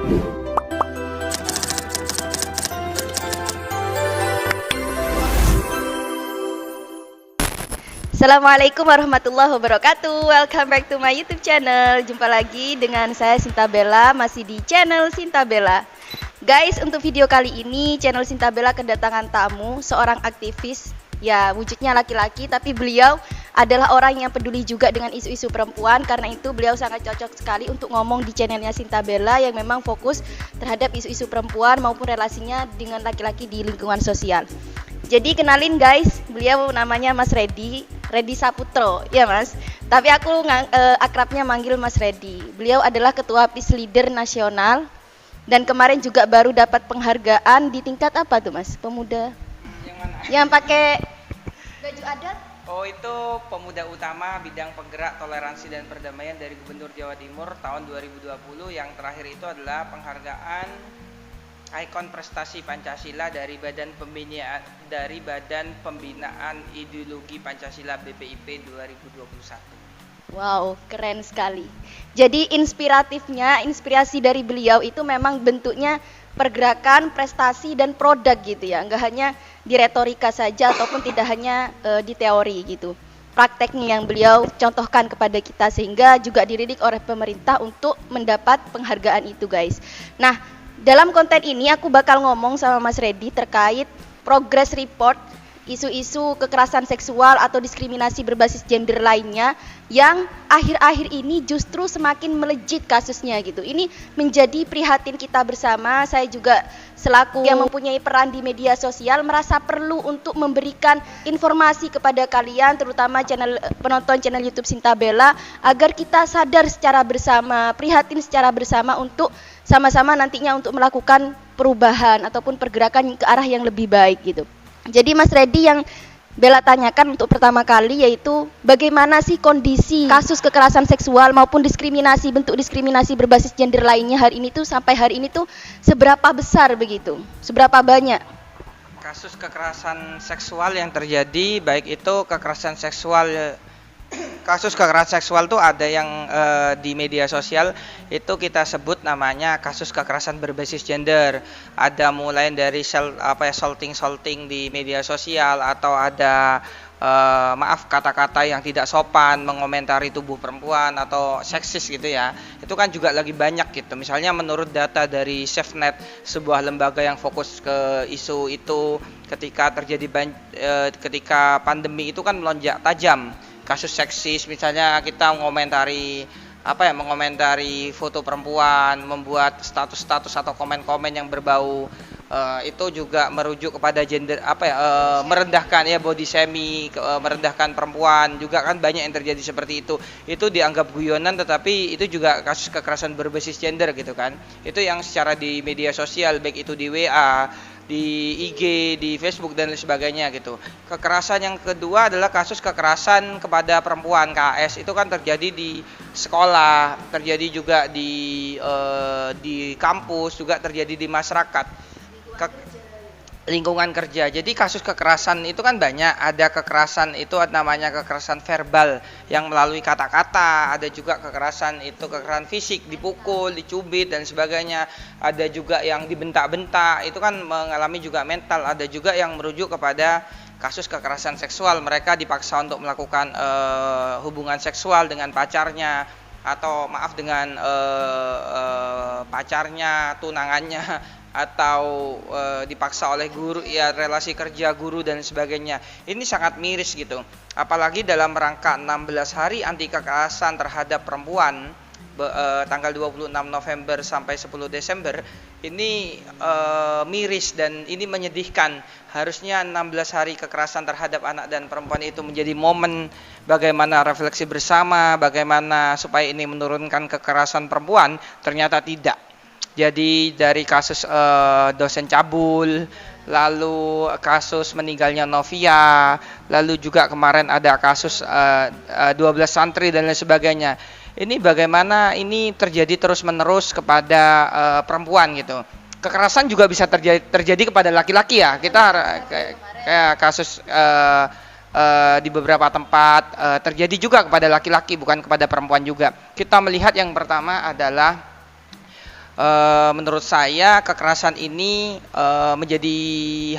Assalamualaikum warahmatullahi wabarakatuh. Welcome back to my YouTube channel. Jumpa lagi dengan saya Sinta Bella, masih di channel Sinta Bella. Guys, untuk video kali ini channel Sinta Bella kedatangan tamu, seorang aktivis. Ya, wujudnya laki-laki tapi beliau adalah orang yang peduli juga dengan isu-isu perempuan. Karena itu beliau sangat cocok sekali untuk ngomong di channelnya Sinta Bella yang memang fokus terhadap isu-isu perempuan maupun relasinya dengan laki-laki di lingkungan sosial. Jadi kenalin guys, beliau namanya Mas Reddy Saputro, ya Mas. Tapi aku akrabnya manggil Mas Reddy. Beliau adalah Ketua Peace Leader Nasional dan kemarin juga baru dapat penghargaan di tingkat apa tuh Mas? Pemuda. Yang mana? Yang pakai baju adat? Oh, itu pemuda utama bidang penggerak toleransi dan perdamaian dari Gubernur Jawa Timur tahun 2020. Yang terakhir itu adalah penghargaan ikon prestasi Pancasila dari Badan Pembinaan Ideologi Pancasila BPIP 2021. Wow, keren sekali. Jadi inspirasi dari beliau itu memang bentuknya pergerakan, prestasi dan produk gitu ya. Enggak hanya di retorika saja ataupun tidak hanya di teori gitu. Prakteknya yang beliau contohkan kepada kita sehingga juga dididik oleh pemerintah untuk mendapat penghargaan itu guys. Nah, dalam konten ini aku bakal ngomong sama Mas Reddy terkait progress report isu-isu kekerasan seksual atau diskriminasi berbasis gender lainnya yang akhir-akhir ini justru semakin melejit kasusnya gitu. Ini menjadi prihatin kita bersama. Saya juga selaku yang mempunyai peran di media sosial merasa perlu untuk memberikan informasi kepada kalian, terutama penonton channel YouTube Sinta Bella, agar kita sadar secara bersama, prihatin secara bersama untuk sama-sama nantinya untuk melakukan perubahan ataupun pergerakan ke arah yang lebih baik gitu. Jadi Mas Reddy, yang Bella tanyakan untuk pertama kali yaitu bagaimana sih kondisi kasus kekerasan seksual maupun bentuk diskriminasi berbasis gender lainnya hari ini tuh sampai hari ini tuh seberapa besar begitu? Seberapa banyak? Kasus kekerasan seksual yang terjadi, baik itu kasus kekerasan seksual tuh ada yang di media sosial itu kita sebut namanya kasus kekerasan berbasis gender. Ada mulai dari salting di media sosial atau ada kata-kata yang tidak sopan, mengomentari tubuh perempuan atau seksis gitu ya. Itu kan juga lagi banyak gitu. Misalnya menurut data dari SafeNet, sebuah lembaga yang fokus ke isu itu, ketika pandemi itu kan melonjak tajam kasus seksis. Misalnya kita mengomentari foto perempuan, membuat status-status atau komen-komen yang berbau itu juga merujuk kepada gender merendahkan ya, body shaming, merendahkan perempuan juga kan banyak yang terjadi seperti itu. Itu dianggap guyonan tetapi itu juga kasus kekerasan berbasis gender gitu kan. Itu yang secara di media sosial, baik itu di WA, di IG, di Facebook dan lain sebagainya gitu. Kekerasan yang kedua adalah kasus kekerasan kepada perempuan, KS. Itu kan terjadi di sekolah, terjadi juga di kampus, juga terjadi di masyarakat, lingkungan kerja. Jadi kasus kekerasan itu kan banyak. Ada kekerasan itu namanya kekerasan verbal yang melalui kata-kata, ada juga kekerasan fisik, dipukul, dicubit dan sebagainya. Ada juga yang dibentak-bentak, itu kan mengalami juga mental. Ada juga yang merujuk kepada kasus kekerasan seksual, mereka dipaksa untuk melakukan hubungan seksual dengan pacarnya atau dengan pacarnya, tunangannya, atau dipaksa oleh guru ya, relasi kerja guru dan sebagainya. Ini sangat miris gitu. Apalagi dalam rangka 16 hari anti kekerasan terhadap perempuan tanggal 26 November sampai 10 Desember ini miris dan ini menyedihkan. Harusnya 16 hari kekerasan terhadap anak dan perempuan itu menjadi momen bagaimana refleksi bersama, bagaimana supaya ini menurunkan kekerasan perempuan. Ternyata tidak. Jadi dari kasus dosen cabul, lalu kasus meninggalnya Novia, lalu juga kemarin ada kasus 12 santri dan lain sebagainya. Ini bagaimana ini terjadi terus-menerus kepada perempuan gitu. Kekerasan juga bisa terjadi kepada laki-laki ya. Kita kayak kasus di beberapa tempat terjadi juga kepada laki-laki, bukan kepada perempuan juga. Kita melihat yang pertama adalah Menurut saya kekerasan ini menjadi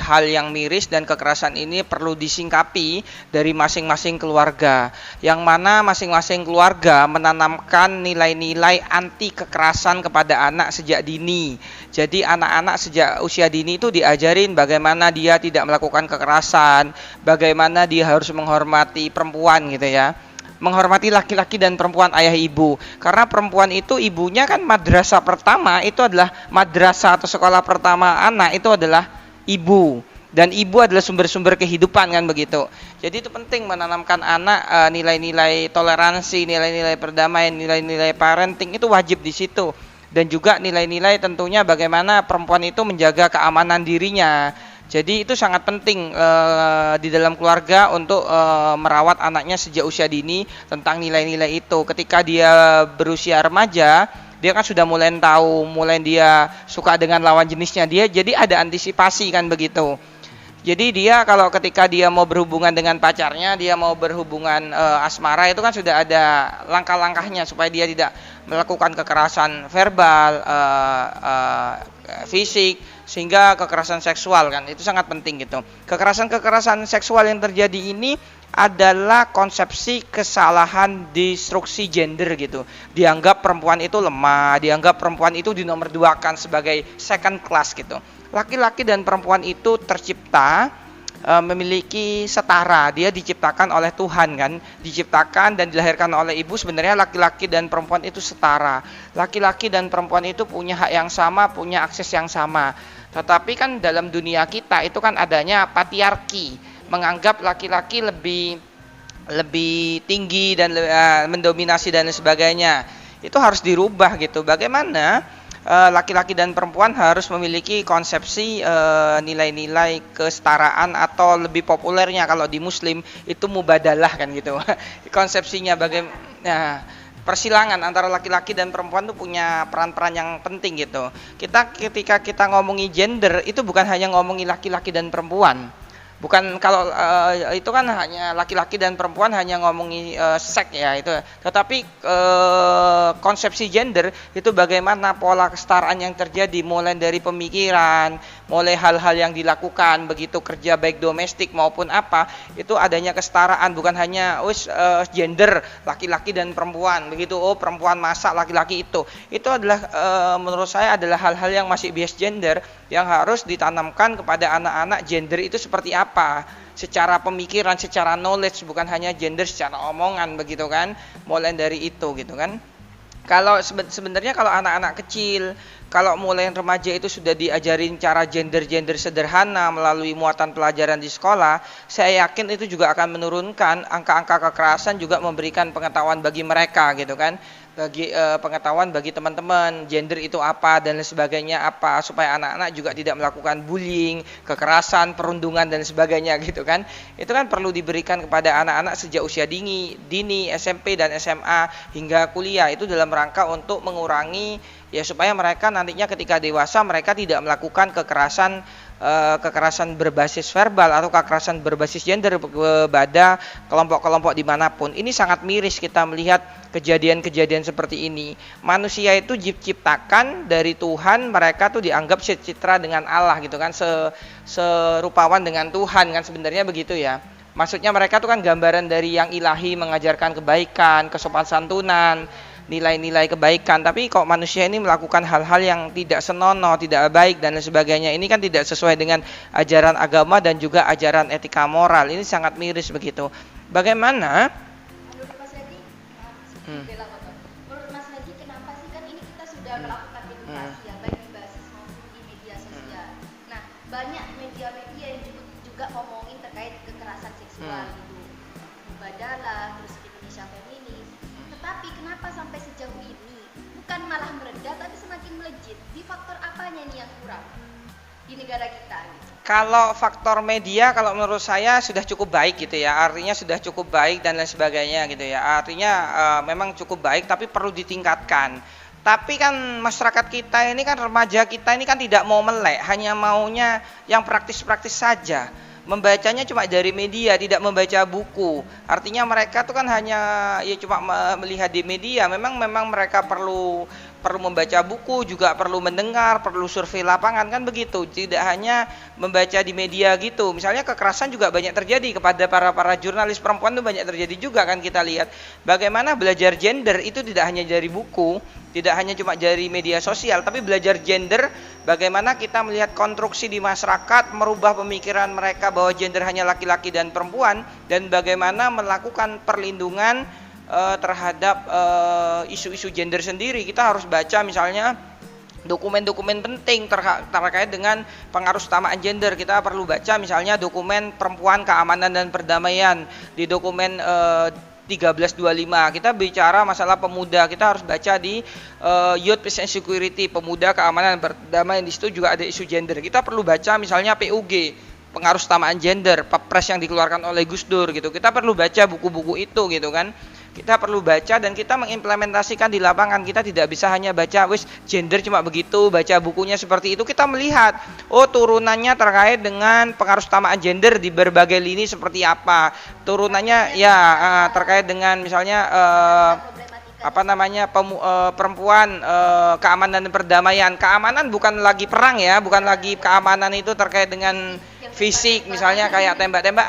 hal yang miris dan kekerasan ini perlu disingkapi dari masing-masing keluarga, yang mana masing-masing keluarga menanamkan nilai-nilai anti kekerasan kepada anak sejak dini. Jadi anak-anak sejak usia dini itu diajarin bagaimana dia tidak melakukan kekerasan, bagaimana dia harus menghormati perempuan gitu ya, menghormati laki-laki dan perempuan, ayah ibu. Karena perempuan itu ibunya kan madrasah pertama itu adalah madrasah atau sekolah pertama anak itu adalah ibu, dan ibu adalah sumber-sumber kehidupan kan begitu. Jadi itu penting menanamkan anak nilai-nilai toleransi, nilai-nilai perdamaian, nilai-nilai parenting itu wajib di situ. Dan juga nilai-nilai tentunya bagaimana perempuan itu menjaga keamanan dirinya. Jadi itu sangat penting di dalam keluarga untuk merawat anaknya sejak usia dini tentang nilai-nilai itu. Ketika dia berusia remaja, dia kan sudah mulai tahu, mulai dia suka dengan lawan jenisnya dia, jadi ada antisipasi kan begitu. Jadi dia kalau ketika dia mau berhubungan dengan pacarnya, dia mau berhubungan asmara, itu kan sudah ada langkah-langkahnya supaya dia tidak melakukan kekerasan verbal, fisik, sehingga kekerasan seksual kan itu sangat penting gitu. Kekerasan seksual yang terjadi ini adalah konsepsi kesalahan destruksi gender gitu. Dianggap perempuan itu lemah, dianggap perempuan itu dinomorduakan sebagai second class gitu. Laki-laki dan perempuan itu tercipta memiliki setara, dia diciptakan oleh Tuhan kan, diciptakan dan dilahirkan oleh ibu. Sebenarnya laki-laki dan perempuan itu setara, laki-laki dan perempuan itu punya hak yang sama, punya akses yang sama. Tetapi kan dalam dunia kita itu kan adanya patriarki, menganggap laki-laki lebih tinggi dan mendominasi dan sebagainya. Itu harus dirubah gitu. Bagaimana laki-laki dan perempuan harus memiliki konsepsi nilai-nilai kesetaraan, atau lebih populernya kalau di Muslim itu mubadalah kan gitu. Konsepsinya bagaimana persilangan antara laki-laki dan perempuan itu punya peran-peran yang penting gitu. Ketika kita ngomongi gender itu bukan hanya ngomongi laki-laki dan perempuan. Bukan kalau itu kan hanya laki-laki dan perempuan hanya ngomongi seks ya itu. Tetapi konsepsi gender itu bagaimana pola kesetaraan yang terjadi mulai dari pemikiran, mulai hal-hal yang dilakukan begitu kerja baik domestik maupun apa, itu adanya kesetaraan, bukan hanya gender laki-laki dan perempuan begitu. Oh, perempuan masak, laki-laki itu. Itu adalah menurut saya adalah hal-hal yang masih bias gender yang harus ditanamkan kepada anak-anak. Gender itu seperti apa secara pemikiran, secara knowledge, bukan hanya gender secara omongan begitu kan. Mulai dari itu gitu kan. Kalau sebenarnya kalau anak-anak kecil, kalau mulai remaja itu sudah diajarin cara gender-gender sederhana melalui muatan pelajaran di sekolah, saya yakin itu juga akan menurunkan angka-angka kekerasan, juga memberikan pengetahuan bagi mereka gitu kan. Bagi pengetahuan bagi teman-teman, gender itu apa dan sebagainya apa, supaya anak-anak juga tidak melakukan bullying, kekerasan, perundungan dan sebagainya gitu kan. Itu kan perlu diberikan kepada anak-anak sejak usia dini, SMP dan SMA hingga kuliah, itu dalam rangka untuk mengurangi ya, supaya mereka nantinya ketika dewasa mereka tidak melakukan kekerasan berbasis verbal atau kekerasan berbasis gender kepada kelompok-kelompok dimanapun. Ini sangat miris kita melihat kejadian-kejadian seperti ini. Manusia itu diciptakan dari Tuhan, mereka tuh dianggap secitra dengan Allah gitu kan, serupawan dengan Tuhan kan, sebenarnya begitu ya. Maksudnya mereka tuh kan gambaran dari yang ilahi, mengajarkan kebaikan, kesopan santunan, nilai-nilai kebaikan. Tapi kok manusia ini melakukan hal-hal yang tidak senonoh, tidak baik dan sebagainya, ini kan tidak sesuai dengan ajaran agama dan juga ajaran etika moral. Ini sangat miris begitu. Bagaimana menurut Mas Hadi, menurut Mas Hadi kenapa sih, kan ini kita sudah melakukan edukasi ya, baik di basis maupun di media sosial. Nah, banyak media-media yang juga ngomongin terkait kekerasan seksual gitu, Mubadalah, terus Indonesia Feminis. Tetapi kenapa sampai sejauh ini bukan malah mereda tapi semakin melejit? Di faktor apanya nih yang kurang di negara kita gitu? Kalau faktor media, kalau menurut saya sudah cukup baik gitu ya, artinya sudah cukup baik dan lain sebagainya gitu ya, artinya memang cukup baik tapi perlu ditingkatkan. Tapi kan masyarakat kita ini kan, remaja kita ini kan tidak mau melek, hanya maunya yang praktis-praktis saja. Membacanya cuma dari media, tidak membaca buku. Artinya mereka tuh kan hanya ya cuma melihat di media. Memang mereka perlu perlu membaca buku, juga perlu mendengar, perlu survei lapangan, kan begitu. Tidak hanya membaca di media gitu. Misalnya kekerasan juga banyak terjadi kepada para jurnalis perempuan, itu banyak terjadi juga kan. Kita lihat bagaimana belajar gender itu tidak hanya dari buku, tidak hanya cuma dari media sosial, tapi belajar gender, bagaimana kita melihat konstruksi di masyarakat, merubah pemikiran mereka bahwa gender hanya laki-laki dan perempuan, dan bagaimana melakukan perlindungan terhadap isu-isu gender sendiri. Kita harus baca misalnya dokumen-dokumen penting terkait dengan pengaruh setamaan gender. Kita perlu baca misalnya dokumen perempuan, keamanan dan perdamaian. Di dokumen 1325 kita bicara masalah pemuda, kita harus baca di Youth Peace and Security, pemuda, keamanan dan perdamaian. Di situ juga ada isu gender. Kita perlu baca misalnya PUG, pengaruh setamaan gender, Perpres yang dikeluarkan oleh Gus Dur gitu. Kita perlu baca buku-buku itu gitu kan. Kita perlu baca dan kita mengimplementasikan di lapangan. Kita tidak bisa hanya baca wis gender cuma begitu, baca bukunya seperti itu. Kita melihat turunannya terkait dengan pengaruh setamaan gender di berbagai lini seperti apa. Turunannya ya terkait dengan misalnya perempuan, keamanan dan perdamaian. Keamanan bukan lagi perang ya, bukan lagi keamanan itu terkait dengan fisik misalnya kayak tembak-tembak,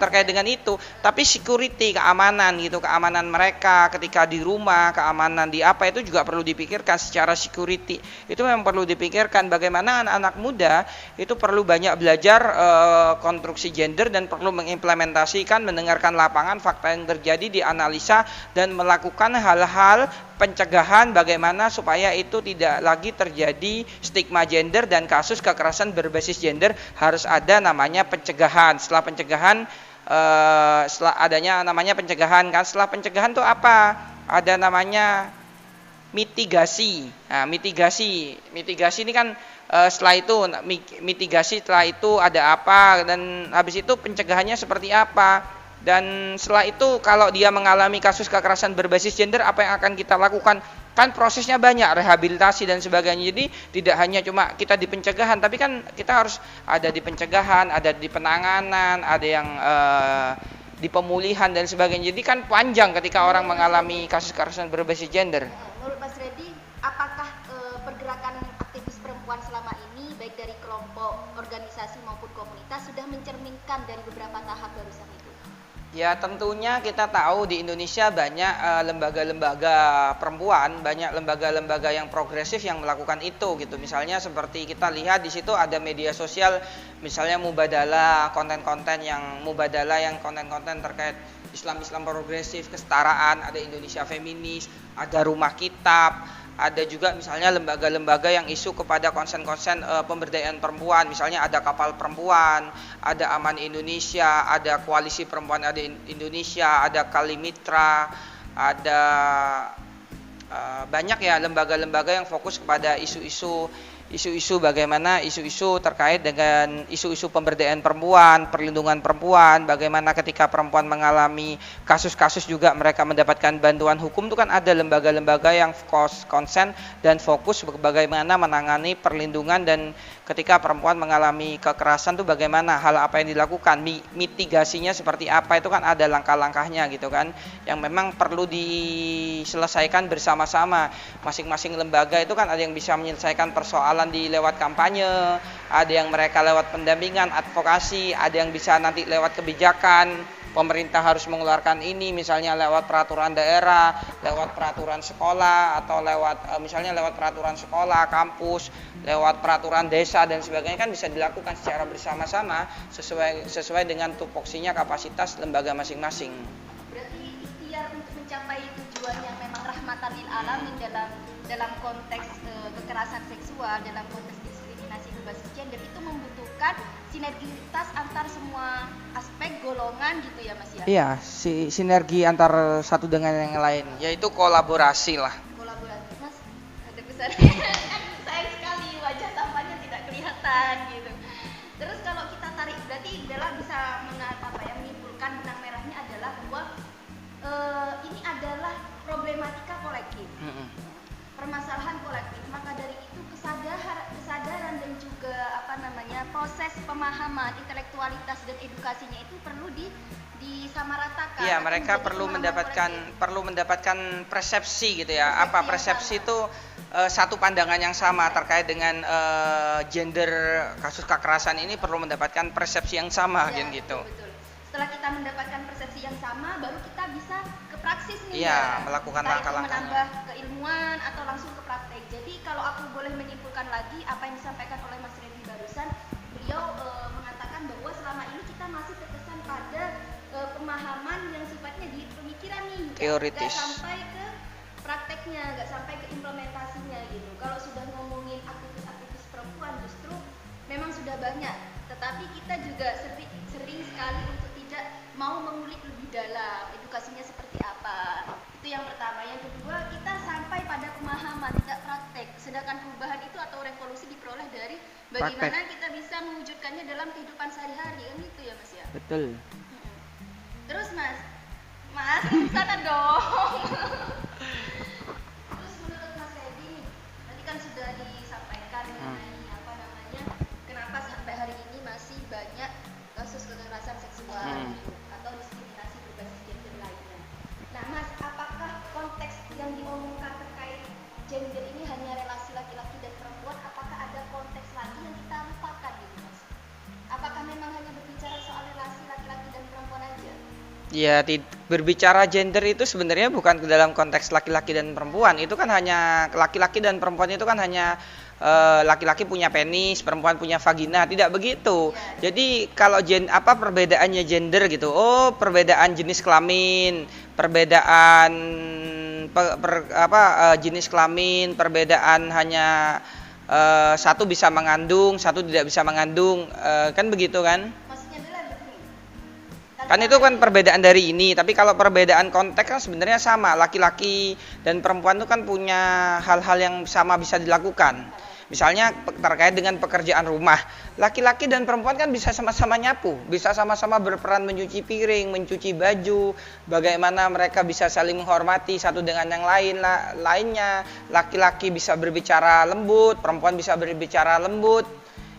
terkait dengan itu, tapi security, keamanan gitu, keamanan mereka ketika di rumah, keamanan di apa, itu juga perlu dipikirkan secara security. Itu memang perlu dipikirkan bagaimana anak-anak muda itu perlu banyak belajar konstruksi gender dan perlu mengimplementasikan, mendengarkan lapangan, fakta yang terjadi, dianalisa dan melakukan hal-hal pencegahan bagaimana supaya itu tidak lagi terjadi stigma gender dan kasus kekerasan berbasis gender. Harus ada namanya pencegahan. Setelah pencegahan, setelah adanya namanya pencegahan kan, setelah pencegahan itu apa? Ada namanya mitigasi. Nah, mitigasi ini kan setelah itu mitigasi, setelah itu ada apa, dan habis itu pencegahannya seperti apa. Dan setelah itu kalau dia mengalami kasus kekerasan berbasis gender, apa yang akan kita lakukan? Kan prosesnya banyak, rehabilitasi dan sebagainya. Jadi tidak hanya cuma kita di pencegahan, tapi kan kita harus ada di pencegahan, ada di penanganan, ada yang di pemulihan dan sebagainya. Jadi kan panjang ketika orang mengalami kasus kekerasan berbasis gender. Menurut Mas Reddy, apakah pergerakan aktivis perempuan selama ini baik dari kelompok, organisasi maupun komunitas sudah mencerminkan dari beberapa tahap barusan itu? Ya tentunya kita tahu di Indonesia banyak lembaga-lembaga perempuan, banyak lembaga-lembaga yang progresif yang melakukan itu gitu. Misalnya seperti kita lihat di situ ada media sosial, misalnya Mubadalah, konten-konten yang konten-konten terkait Islam progresif, kesetaraan, ada Indonesia Feminis, ada Rumah Kitab. Ada juga misalnya lembaga-lembaga yang isu kepada konsen-konsen pemberdayaan perempuan. Misalnya ada Kapal Perempuan, ada Aman Indonesia, ada Koalisi Perempuan ada Indonesia, ada Kalimitra, ada banyak ya lembaga-lembaga yang fokus kepada isu-isu bagaimana isu-isu terkait dengan isu-isu pemberdayaan perempuan, perlindungan perempuan, bagaimana ketika perempuan mengalami kasus-kasus juga mereka mendapatkan bantuan hukum. Itu kan ada lembaga-lembaga yang konsen dan fokus bagaimana menangani perlindungan, dan ketika perempuan mengalami kekerasan itu bagaimana, hal apa yang dilakukan, mitigasinya seperti apa, itu kan ada langkah-langkahnya gitu kan, yang memang perlu diselesaikan bersama-sama. Masing-masing lembaga itu kan ada yang bisa menyelesaikan persoalan di lewat kampanye, ada yang mereka lewat pendampingan, advokasi, ada yang bisa nanti lewat kebijakan. Pemerintah harus mengeluarkan ini misalnya lewat peraturan daerah, lewat peraturan sekolah, atau misalnya lewat peraturan sekolah, kampus, lewat peraturan desa dan sebagainya, kan bisa dilakukan secara bersama-sama sesuai dengan tupoksinya kapasitas lembaga masing-masing. Berarti ikhtiar untuk mencapai tujuan yang memang rahmatan lil alamin dalam konteks kekerasan seksual, dalam konteks diskriminasi berbasis gender itu membutuhkan sinergitas antar semua aspek golongan gitu ya Mas ya? Iya, sinergi antar satu dengan yang lain, yaitu kolaborasi lah. Kolaborasi, Mas ada pesan sayang sekali wajah tampaknya tidak kelihatan gitu. Terus kalau kita tarik, berarti Bella bisa menyimpulkan benang merahnya adalah bahwa ini adalah problematika kolektif. Permasalahan kolektif, maka dari itu kesadaran dan juga proses pemahaman, intelektualitas dan edukasinya itu perlu disamaratakan. Iya, mereka perlu mendapatkan persepsi gitu ya. Apa persepsi itu satu pandangan yang sama terkait dengan gender kasus kekerasan ini perlu mendapatkan persepsi yang sama Ya, kan gitu. betul. Setelah kita mendapatkan persepsi yang sama, baru kita bisa ke praksis nih. Iya, ya. melakukan Entah itu langkah-langkahnya. menambah keilmuan atau langsung ke praktek. Jadi kalau aku boleh menyimpulkan lagi apa yang disampaikan oleh Mas Reddy barusan, beliau mengatakan bahwa selama ini kita masih terkesan pada pemahaman yang sifatnya di pemikiran nih, Teoritis. nggak sampai ke prakteknya, nggak sampai ke implementasinya gitu. Kalau sudah ngomongin aktivis-aktivis perempuan justru memang sudah banyak, tetapi kita juga sering sekali untuk tidak mau mengulik lebih dalam edukasinya seperti apa. Itu yang pertama. Yang kedua, kita sampai pada pemahaman, tidak praktek. Sedangkan perubahan itu atau revolusi diperoleh dari bagaimana kita bisa mewujudkannya dalam kehidupan sehari-hari, kan itu ya Mas ya. Betul. Terus Mas di sana dong. Terus menurut Mas Reddy nih, tadi kan sudah disampaikan mengenai apa namanya, kenapa sampai hari ini masih banyak kasus kekerasan seksual gitu, atau diskriminasi berbasis gender lainnya. Nah Mas, apakah konteks yang diomongkan terkait gender ini hanya relasi laki-laki dan perempuan? Apakah ada konteks lagi yang kita lupakan gitu Mas? Apakah memang hanya berbicara soal relasi laki-laki dan perempuan aja? Ya, berbicara gender itu sebenarnya bukan ke dalam konteks laki-laki dan perempuan. Itu kan hanya laki-laki dan perempuan itu kan hanya laki-laki punya penis, perempuan punya vagina. Tidak begitu. Jadi kalau perbedaannya gender gitu. Oh, perbedaan jenis kelamin, perbedaan jenis kelamin, perbedaan hanya satu bisa mengandung, satu tidak bisa mengandung, kan begitu kan? Kan itu kan perbedaan dari ini, tapi kalau perbedaan konteks kan sebenarnya sama. Laki-laki dan perempuan itu kan punya hal-hal yang sama bisa dilakukan. Misalnya terkait dengan pekerjaan rumah, laki-laki dan perempuan kan bisa sama-sama nyapu, bisa sama-sama berperan mencuci piring, mencuci baju, bagaimana mereka bisa saling menghormati satu dengan yang lainnya. Laki-laki bisa berbicara lembut, perempuan bisa berbicara lembut.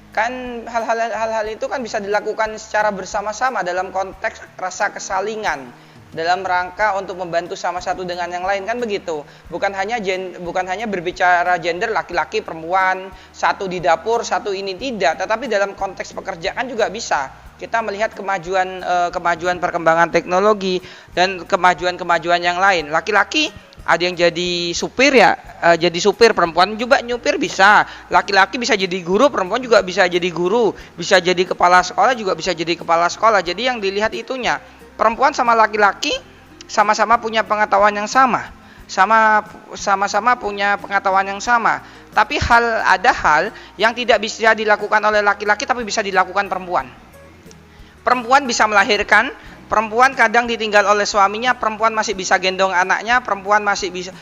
Kan hal-hal itu kan bisa dilakukan secara bersama-sama dalam konteks rasa kesalingan, dalam rangka untuk membantu sama satu dengan yang lain, kan begitu. Bukan hanya berbicara gender laki-laki perempuan, satu di dapur satu ini, tidak, tetapi dalam konteks pekerjaan juga bisa. Kita melihat kemajuan perkembangan teknologi dan kemajuan yang lain. Laki-laki ada yang jadi supir ya, jadi supir, perempuan juga nyupir bisa. Laki-laki bisa jadi guru, perempuan juga bisa jadi guru. Bisa jadi kepala sekolah, juga bisa jadi kepala sekolah. Jadi yang dilihat itunya, perempuan sama laki-laki sama-sama punya pengetahuan yang sama. Sama-sama punya pengetahuan yang sama. Tapi ada hal yang tidak bisa dilakukan oleh laki-laki tapi bisa dilakukan perempuan. Perempuan bisa melahirkan, perempuan kadang ditinggal oleh suaminya, perempuan masih bisa gendong anaknya, perempuan masih bisa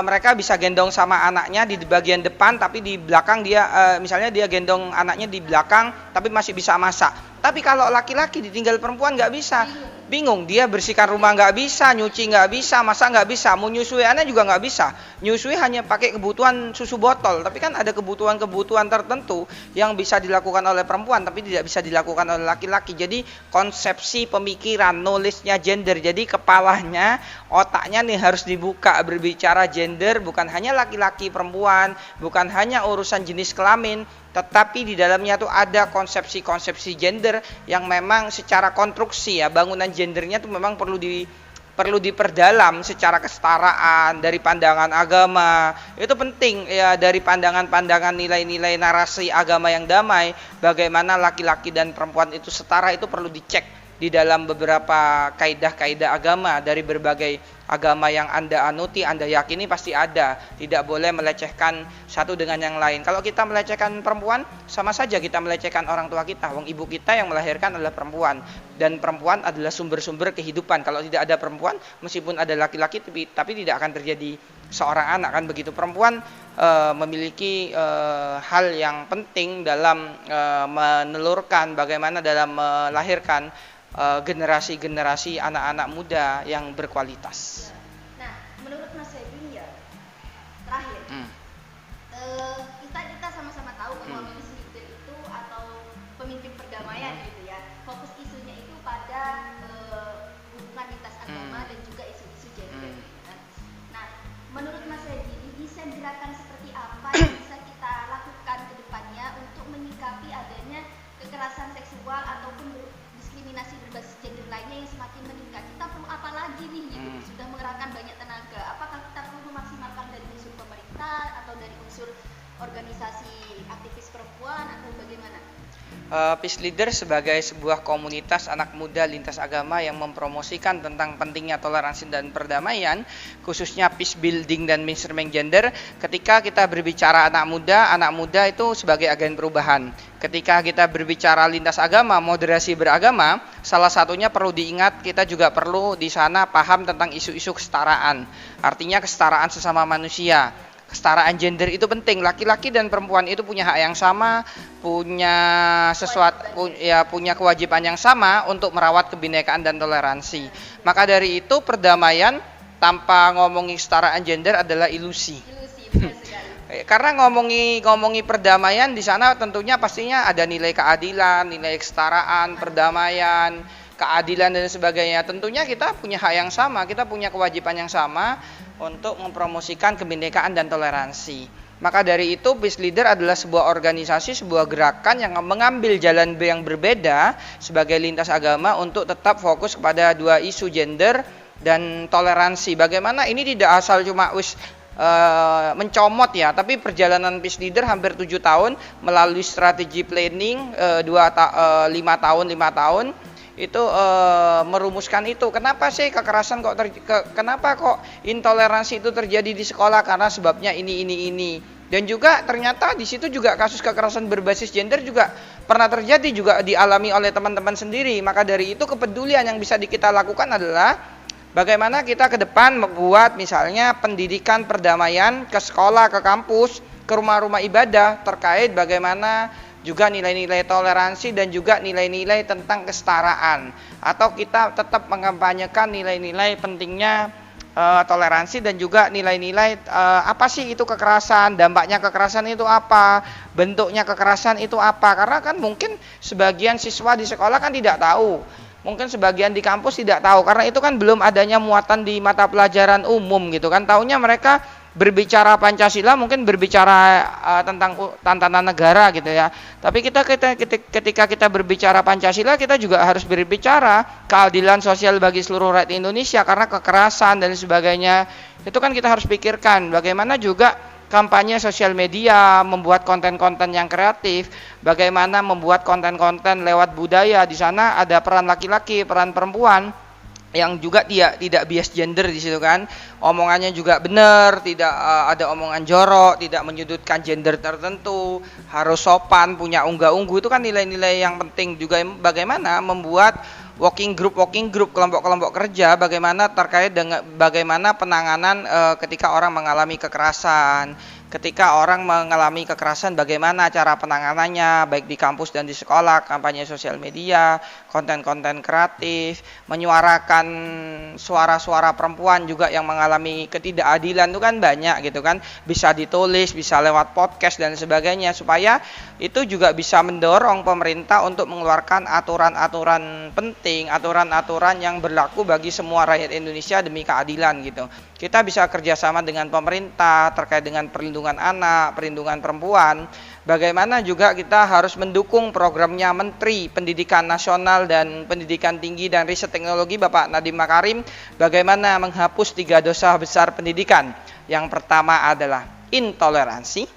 mereka bisa gendong sama anaknya di bagian depan, tapi di belakang misalnya dia gendong anaknya di belakang tapi masih bisa masak. Tapi kalau laki-laki ditinggal perempuan nggak bisa, bingung, dia bersihkan rumah nggak bisa, nyuci nggak bisa, masak nggak bisa, mau nyusui anak juga nggak bisa. Nyusui hanya pakai kebutuhan susu botol, tapi kan ada kebutuhan tertentu yang bisa dilakukan oleh perempuan tapi tidak bisa dilakukan oleh laki-laki. Jadi konsepsi pemikiran, knowledge-nya gender, jadi kepalanya, otaknya nih harus dibuka berbicara gender, bukan hanya laki-laki perempuan, bukan hanya urusan jenis kelamin, tetapi di dalamnya tuh ada konsepsi gender yang memang secara konstruksi ya, bangunan gendernya tuh memang perlu diperdalam secara kesetaraan dari pandangan agama. Itu penting ya, dari pandangan nilai-nilai narasi agama yang damai, bagaimana laki-laki dan perempuan itu setara, itu perlu dicek di dalam beberapa kaidah-kaidah agama. Dari berbagai agama yang Anda anuti, Anda yakini, pasti ada. Tidak boleh melecehkan satu dengan yang lain. Kalau kita melecehkan perempuan, sama saja kita melecehkan orang tua kita. Wong ibu kita yang melahirkan adalah perempuan, dan perempuan adalah sumber-sumber kehidupan. Kalau tidak ada perempuan, meskipun ada laki-laki, tapi tidak akan terjadi seorang anak, kan begitu. Perempuan memiliki hal yang penting dalam menelurkan, bagaimana dalam melahirkan generasi anak-anak muda yang berkualitas. Nah, menurut Mas Reddy ya, terakhir, kita sama-sama tahu bahwa feminisme itu atau pemimpin perdamaian gitu ya, fokus isunya itu pada hubungan lintas agama dan juga isu-isu gender. Nah, menurut Mas Reddy, di desain organisasi aktivis perempuan atau bagaimana? Peace Leader sebagai sebuah komunitas anak muda lintas agama yang mempromosikan tentang pentingnya toleransi dan perdamaian, khususnya peace building dan mainstreaming gender. Ketika kita berbicara anak muda itu sebagai agen perubahan. Ketika kita berbicara lintas agama, moderasi beragama, salah satunya perlu diingat, kita juga perlu di sana paham tentang isu-isu kesetaraan. Artinya kesetaraan sesama manusia. Kesetaraan gender itu penting, laki-laki dan perempuan itu punya hak yang sama, punya kewajiban yang sama untuk merawat kebinekaan dan toleransi. Maka dari itu perdamaian tanpa ngomongin kesetaraan gender adalah ilusi. Benar sekali. Karena ngomongi perdamaian di sana tentunya pastinya ada nilai keadilan, nilai kesetaraan, perdamaian, keadilan dan sebagainya. Tentunya kita punya hak yang sama, kita punya kewajiban yang sama untuk mempromosikan kebinekaan dan toleransi. Maka dari itu Peace Leader adalah sebuah organisasi, sebuah gerakan yang mengambil jalan yang berbeda sebagai lintas agama untuk tetap fokus kepada dua isu gender dan toleransi. Bagaimana ini tidak asal cuma mencomot ya, tapi perjalanan Peace Leader hampir 7 tahun melalui strategi planning 5 tahun itu merumuskan itu. Kenapa sih kekerasan kenapa kok intoleransi itu terjadi di sekolah? Karena sebabnya ini. Dan juga ternyata di situ juga kasus kekerasan berbasis gender juga pernah terjadi, juga dialami oleh teman-teman sendiri. Maka dari itu kepedulian yang bisa kita lakukan adalah bagaimana kita ke depan membuat misalnya pendidikan perdamaian ke sekolah, ke kampus, ke rumah-rumah ibadah, terkait bagaimana juga nilai-nilai toleransi dan juga nilai-nilai tentang kesetaraan. Atau kita tetap mengampanyekan nilai-nilai pentingnya toleransi dan juga nilai-nilai apa sih itu kekerasan, dampaknya kekerasan itu apa, bentuknya kekerasan itu apa. Karena kan mungkin sebagian siswa di sekolah kan tidak tahu, mungkin sebagian di kampus tidak tahu, karena itu kan belum adanya muatan di mata pelajaran umum gitu kan. Taunya mereka berbicara Pancasila mungkin berbicara tentang tantangan negara gitu ya. Tapi ketika kita berbicara Pancasila, kita juga harus berbicara keadilan sosial bagi seluruh rakyat Indonesia, karena kekerasan dan sebagainya itu kan kita harus pikirkan. Bagaimana juga kampanye sosial media, membuat konten-konten yang kreatif, bagaimana membuat konten-konten lewat budaya. Di sana ada peran laki-laki, peran perempuan, yang juga tidak bias gender di situ kan. Omongannya juga benar, tidak ada omongan jorok, tidak menyudutkan gender tertentu, harus sopan, punya unggah-ungguh. Itu kan nilai-nilai yang penting. Juga bagaimana membuat working group, kelompok-kelompok kerja, bagaimana terkait dengan bagaimana penanganan ketika orang mengalami kekerasan. Ketika orang mengalami kekerasan, bagaimana cara penanganannya, baik di kampus dan di sekolah, kampanye sosial media, konten-konten kreatif, menyuarakan suara-suara perempuan juga yang mengalami ketidakadilan itu kan banyak gitu kan, bisa ditulis, bisa lewat podcast dan sebagainya, supaya itu juga bisa mendorong pemerintah untuk mengeluarkan aturan-aturan penting, aturan-aturan yang berlaku bagi semua rakyat Indonesia demi keadilan gitu. Kita bisa kerjasama dengan pemerintah terkait dengan perlindungan anak, perlindungan perempuan. Bagaimana juga kita harus mendukung programnya Menteri Pendidikan Nasional dan Pendidikan Tinggi dan Riset Teknologi Bapak Nadiem Makarim. Bagaimana menghapus 3 dosa besar pendidikan. Yang pertama adalah intoleransi.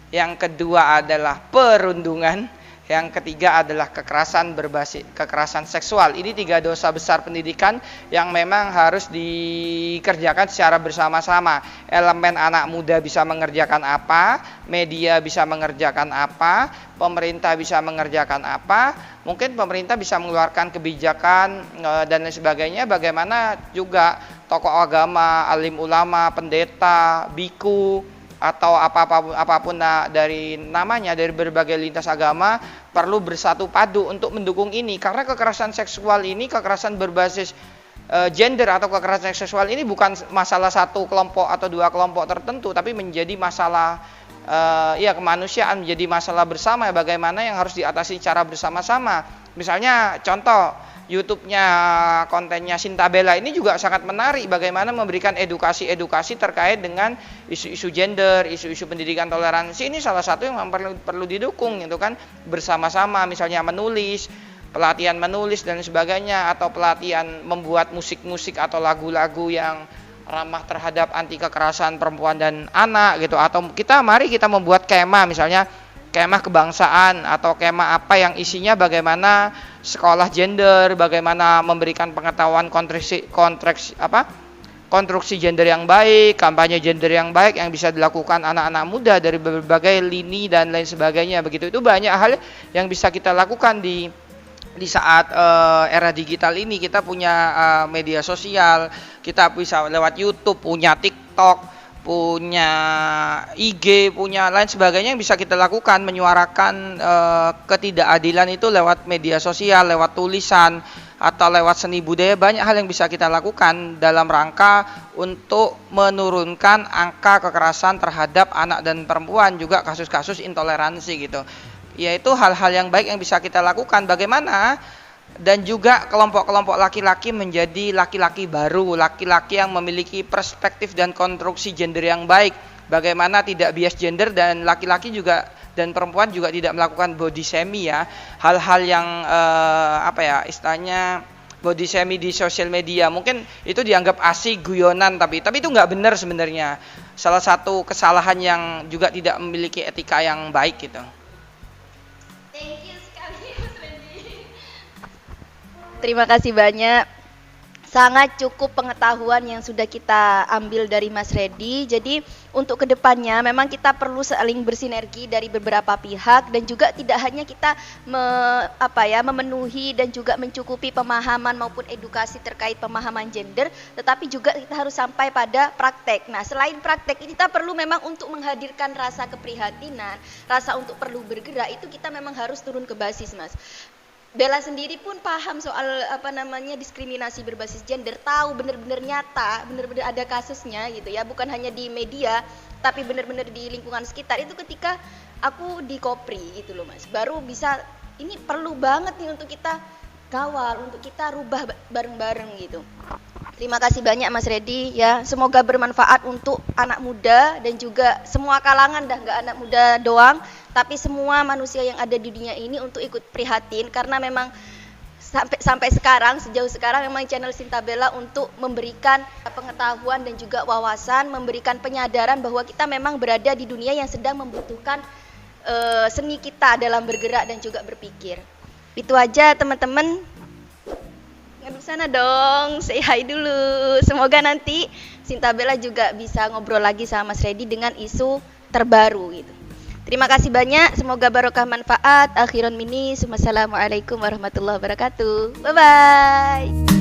Yang kedua adalah perundungan. Yang ketiga adalah kekerasan seksual. Ini 3 dosa besar pendidikan yang memang harus dikerjakan secara bersama-sama. Elemen anak muda bisa mengerjakan apa, media bisa mengerjakan apa, pemerintah bisa mengerjakan apa. Mungkin pemerintah bisa mengeluarkan kebijakan dan lain sebagainya. Bagaimana juga tokoh agama, alim ulama, pendeta, biku, atau apapun dari namanya, dari berbagai lintas agama perlu bersatu padu untuk mendukung ini. Karena kekerasan seksual ini, kekerasan berbasis gender atau kekerasan seksual ini bukan masalah satu kelompok atau 2 kelompok tertentu, tapi menjadi masalah kemanusiaan, menjadi masalah bersama. Bagaimana yang harus diatasi secara bersama-sama. Misalnya contoh YouTube-nya, kontennya Sinta Bella ini juga sangat menarik, bagaimana memberikan edukasi terkait dengan isu-isu gender, isu-isu pendidikan toleransi. Ini salah satu yang perlu didukung gitu kan, bersama-sama. Misalnya pelatihan menulis dan sebagainya, atau pelatihan membuat musik-musik atau lagu-lagu yang ramah terhadap anti kekerasan perempuan dan anak gitu, atau mari kita membuat kemah, misalnya kemah kebangsaan atau kemah apa yang isinya bagaimana sekolah gender, bagaimana memberikan pengetahuan konstruksi gender yang baik, kampanye gender yang baik yang bisa dilakukan anak-anak muda dari berbagai lini dan lain sebagainya begitu. Itu banyak hal yang bisa kita lakukan di saat era digital ini. Kita punya media sosial, kita bisa lewat YouTube, punya TikTok, punya IG, punya lain sebagainya yang bisa kita lakukan, menyuarakan ketidakadilan itu lewat media sosial, lewat tulisan atau lewat seni budaya. Banyak hal yang bisa kita lakukan dalam rangka untuk menurunkan angka kekerasan terhadap anak dan perempuan, juga kasus-kasus intoleransi gitu. Yaitu hal-hal yang baik yang bisa kita lakukan. Bagaimana dan juga kelompok-kelompok laki-laki menjadi laki-laki baru, laki-laki yang memiliki perspektif dan konstruksi gender yang baik. Bagaimana tidak bias gender, dan laki-laki juga dan perempuan juga tidak melakukan body shaming ya. Hal-hal yang istilahnya body shaming di sosial media. Mungkin itu dianggap asik, guyonan, tapi itu nggak benar sebenarnya. Salah satu kesalahan yang juga tidak memiliki etika yang baik gitu. Thank you sekali Mas Randy. Terima kasih banyak. Sangat cukup pengetahuan yang sudah kita ambil dari Mas Randy. Jadi untuk kedepannya memang kita perlu saling bersinergi dari beberapa pihak, dan juga tidak hanya kita memenuhi dan juga mencukupi pemahaman maupun edukasi terkait pemahaman gender, tetapi juga kita harus sampai pada praktek. Nah, selain praktek ini kita perlu memang untuk menghadirkan rasa keprihatinan, rasa untuk perlu bergerak, itu kita memang harus turun ke basis, Mas. Bella sendiri pun paham soal diskriminasi berbasis gender, tahu benar-benar nyata, benar-benar ada kasusnya gitu ya, bukan hanya di media tapi benar-benar di lingkungan sekitar. Itu ketika aku di Kopri gitu loh Mas, baru bisa, ini perlu banget nih untuk kita kawal, untuk kita rubah bareng-bareng gitu. Terima kasih banyak Mas Randy ya, semoga bermanfaat untuk anak muda dan juga semua kalangan, nggak anak muda doang, tapi semua manusia yang ada di dunia ini untuk ikut prihatin, karena memang sampai sekarang, sejauh sekarang memang channel Sinta Bella untuk memberikan pengetahuan dan juga wawasan, memberikan penyadaran bahwa kita memang berada di dunia yang sedang membutuhkan seni kita dalam bergerak dan juga berpikir. Itu aja teman-teman. Ngaduk sana dong, say hi dulu. Semoga nanti Sinta Bella juga bisa ngobrol lagi sama Mas Randy dengan isu terbaru gitu. Terima kasih banyak, semoga barokah manfaat. Akhiron mini, wassalamualaikum warahmatullahi wabarakatuh. Bye bye.